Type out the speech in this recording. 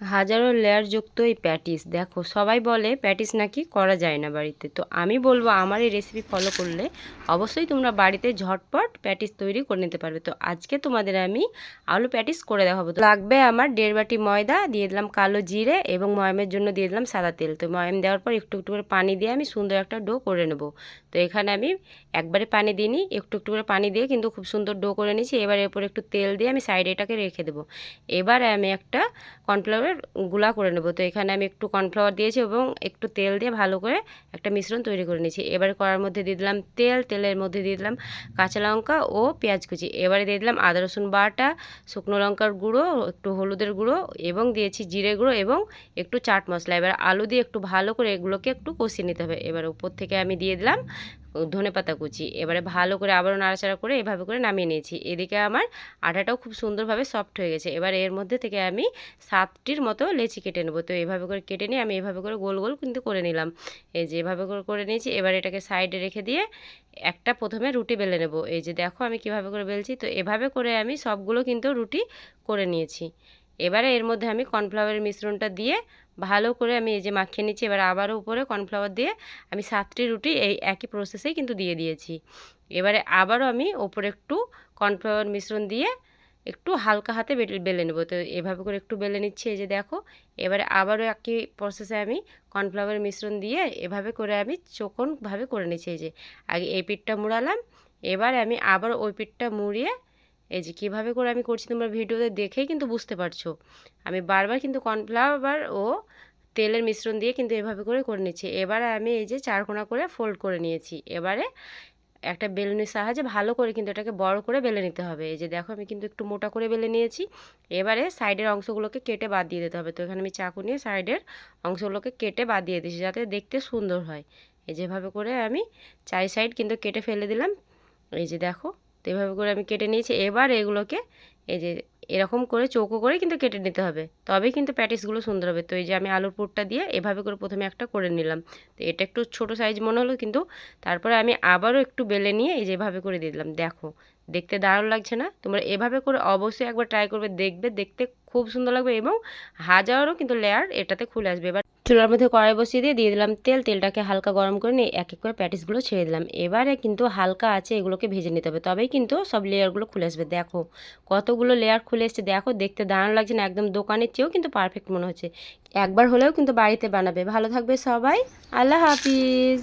হাজারো লেয়ার যুক্ত এই প্যাটিস, দেখো সবাই বলে প্যাটিস নাকি করা যায় না বাড়িতে, তো আমি বলবো আমার এই রেসিপি ফলো করলে অবশ্যই তোমরা বাড়িতে ঝটপট প্যাটিস তৈরি করে নিতে পারবে। তো আজকে তোমাদের আমি আলু প্যাটিস করে দেখাবো। তো লাগবে আমার 1.5 বাটি ময়দা, দিয়ে দিলাম কালো জিরে এবং ময়ামের জন্য দিয়ে দিলাম সাদা তেল। তো ময়াম দেওয়ার পর একটু একটু করে পানি দিয়ে আমি সুন্দর একটা ডো করে নেব। তো এখানে আমি একবারে পানি দিইনি, একটু একটু করে পানি দিয়ে কিন্তু খুব সুন্দর ডো করে নিয়েছি। এবার এরপর একটু তেল দিয়ে আমি সাইডে এটাকে রেখে দেবো। এবার আমি একটা কর্নফ্লাওয়ারের গুঁড়া করে নেব। তো এখানে আমি একটু কর্নফ্লাওয়ার দিয়েছি এবং একটু তেল দিয়ে ভালো করে একটা মিশ্রণ তৈরি করে নিয়েছি। এবারে কড়ার মধ্যে দিয়ে দিলাম তেল, তেলের মধ্যে দিয়ে দিলাম কাঁচা লঙ্কা ও পেঁয়াজ কুচি। এবারে দিয়ে দিলাম আদা রসুন বাটা, শুকনো লঙ্কার গুঁড়ো, একটু হলুদের গুঁড়ো এবং দিয়েছি জিরে গুঁড়ো এবং একটু চাট মশলা। এবার আলু দিয়ে একটু ভালো করে এগুলোকে একটু কষিয়ে নিতে হবে। এবার উপর থেকে আমি দিয়ে দিলাম ধনেপাতা কুচি। এবারে ভালো করে আবারও নাড়াচাড়া করে এভাবে করে নামিয়ে নিয়েছি। এদিকে আমার আটাটাও খুব সুন্দরভাবে সফট হয়ে গেছে। এবার এর মধ্যে থেকে আমি 7টির মতো লেচি কেটে নেবো। তো এভাবে করে কেটে নিয়ে আমি এভাবে করে গোল গোল কিন্তু করে নিলাম। এই যে এভাবে করে করে নিয়েছি। এবার এটাকে সাইডে রেখে দিয়ে একটা প্রথমে রুটি বেলে নেব। এই যে দেখো আমি কিভাবে করে বেলছি। তো এভাবে করে আমি সবগুলো কিন্তু রুটি করে নিয়েছি। এবারে এর মধ্যে আমি কর্নফ্লাওয়ারের মিশ্রণটা দিয়ে ভালো করে আমি এই যে মাখিয়ে নিচ্ছি। এবার আবারও উপরে কর্নফ্লাওয়ার দিয়ে আমি 7টি রুটি এই একই প্রসেসেই কিন্তু দিয়ে দিয়েছি। এবারে আবারও আমি ওপরে একটু কর্নফ্লাওয়ার মিশ্রণ দিয়ে একটু হালকা হাতে বেলে নেবো। তো এভাবে করে একটু বেলে নিচ্ছি। এই যে দেখো এবারে আবারও একই প্রসেসে আমি কর্নফ্লাওয়ারের মিশ্রণ দিয়ে এভাবে করে আমি চৌকোনভাবে করে নিচ্ছি। এই যে আগে এই পিঠটা মুড়ালাম, এবারে আমি আবার ওই পিঠটা মুড়িয়ে এই যে কীভাবে করে আমি করছি তোমরা ভিডিওতে দেখেই কিন্তু বুঝতে পারছো। আমি বারবার কিন্তু কর্নফ্লাওয়ার ও তেলের মিশ্রণ দিয়ে কিন্তু এভাবে করে করে নিচ্ছি। এবারে আমি এই যে চারকোনা করে ফোল্ড করে নিয়েছি। এবারে একটা বেলুনের সাহায্যে ভালো করে কিন্তু এটাকে বড় করে বেলে নিতে হবে। এই যে দেখো আমি কিন্তু একটু মোটা করে বেলে নিয়েছি। এবারে সাইডের অংশগুলোকে কেটে বাদ দিয়ে দিতে হবে। তো এখানে আমি চাকু নিয়ে সাইডের অংশগুলোকে কেটে বাদ দিয়ে দিয়েছি যাতে দেখতে সুন্দর হয়। এই যেভাবে করে আমি 4 সাইড কিন্তু কেটে ফেলে দিলাম। এই যে দেখো তো এভাবে করে আমি কেটে নিয়েছি। এবার এগুলোকে এই যে এরকম করে চৌকো করে কিন্তু কেটে নিতে হবে, তবেই কিন্তু প্যাটিসগুলো সুন্দর হবে। তো এই যে আমি আলুর পুরটা দিয়ে এভাবে করে প্রথমে একটা করে নিলাম। তো এটা একটু ছোট সাইজ মনে হলো, কিন্তু তারপরে আমি আবারও একটু বেলে নিয়ে এই যে এভাবে করে দিয়ে দিলাম। দেখো দেখতে দারুণ লাগছে না? তোমরা এভাবে করে অবশ্যই একবার ট্রাই করবে, দেখবে দেখতে খুব সুন্দর লাগবে এবং হাজারও কিন্তু লেয়ার এটাতে খুলে আসবে। এবার চুলার মধ্যে কড়াই বসিয়ে দিয়ে দিলাম তেল, তেলটাকে হালকা গরম করে নিয়ে এক এক করে প্যাটিসগুলো ছেড়ে দিলাম। এবারে কিন্তু হালকা আছে এগুলোকে ভেজে নিতে হবে, তবেই কিন্তু সব লেয়ারগুলো খুলে আসবে। দেখো কতগুলো লেয়ার খুলে এসছে, দেখো দেখতে দারুণ লাগছে না? একদম দোকানের চেয়েও কিন্তু পারফেক্ট মনে হচ্ছে। একবার হলেও কিন্তু বাড়িতে বানাবে। ভালো থাকবে সবাই, আল্লাহ হাফিজ।